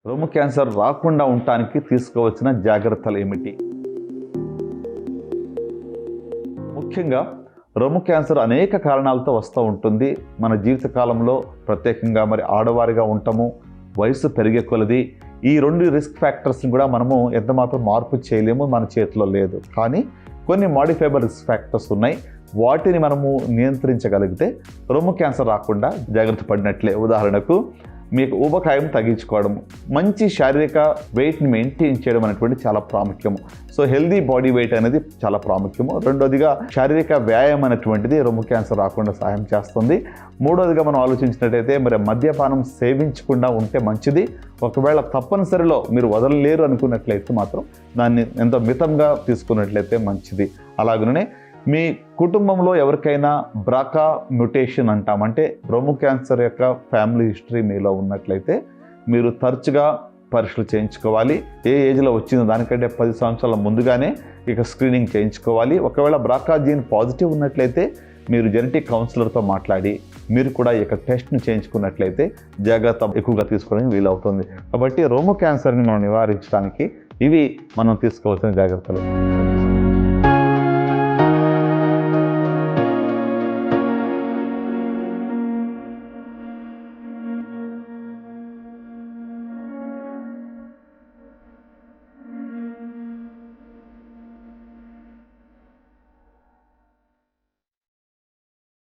రొమ్ము క్యాన్సర్ రాకుండా ఉండటానికి తీసుకోవాల్సిన జాగ్రత్తలు ఏమిటి? ముఖ్యంగా రొమ్ము క్యాన్సర్ అనేక కారణాలతో వస్తూ ఉంటుంది. మన జీవితకాలంలో ప్రత్యేకంగా ఆడవారిగా ఉంటాము, వయసు పెరిగే కొలది ఈ రెండు రిస్క్ ఫ్యాక్టర్స్ని కూడా మనము ఎంతమాత్రం మార్పు చేయలేము, మన చేతిలో లేదు. కానీ కొన్ని మాడిఫైబుల్ రిస్క్ ఫ్యాక్టర్స్ ఉన్నాయి. వాటిని మనము నియంత్రించగలిగితే రొమ్ము క్యాన్సర్ రాకుండా జాగ్రత్త పడినట్లే. ఉదాహరణకు మీకు ఊబకాయం తగ్గించుకోవడం, మంచి శారీరక వెయిట్ని మెయింటైన్ చేయడం అనేటువంటి చాలా ప్రాముఖ్యము. సో హెల్దీ బాడీ వెయిట్ అనేది చాలా ప్రాముఖ్యము. రెండోదిగా శారీరక వ్యాయామం అనేటువంటిది రొమ్ము క్యాన్సర్ రాకుండా సహాయం చేస్తుంది. మూడోదిగా మనం ఆలోచించినట్టయితే మద్యపానం సేవించకుండా ఉంటే మంచిది. ఒకవేళ తప్పనిసరిలో మీరు వదలలేరు అనుకున్నట్లయితే మాత్రం దాన్ని ఎంతో మితంగా తీసుకున్నట్లయితే మంచిది. అలాగనే మీ కుటుంబంలో ఎవరికైనా బ్రాకా మ్యుటేషన్ అంటాం, అంటే రొమ్ము క్యాన్సర్ యొక్క ఫ్యామిలీ హిస్టరీ మీలో ఉన్నట్లయితే మీరు తరచుగా పరీక్షలు చేయించుకోవాలి. ఏ ఏజ్లో వచ్చిందో దానికంటే 10 సంవత్సరాల ముందుగానే స్క్రీనింగ్ చేయించుకోవాలి. ఒకవేళ బ్రాకా జీన్ పాజిటివ్ ఉన్నట్లయితే మీరు జెనెటిక్ కౌన్సిలర్తో మాట్లాడి మీరు కూడా టెస్ట్ని చేయించుకున్నట్లయితే జాగ్రత్త ఎక్కువగా తీసుకోవడానికి వీలవుతుంది. కాబట్టి రొమ్ము క్యాన్సర్ని మనం నివారించడానికి ఇవి మనం తీసుకోవాల్సిన జాగ్రత్తలు.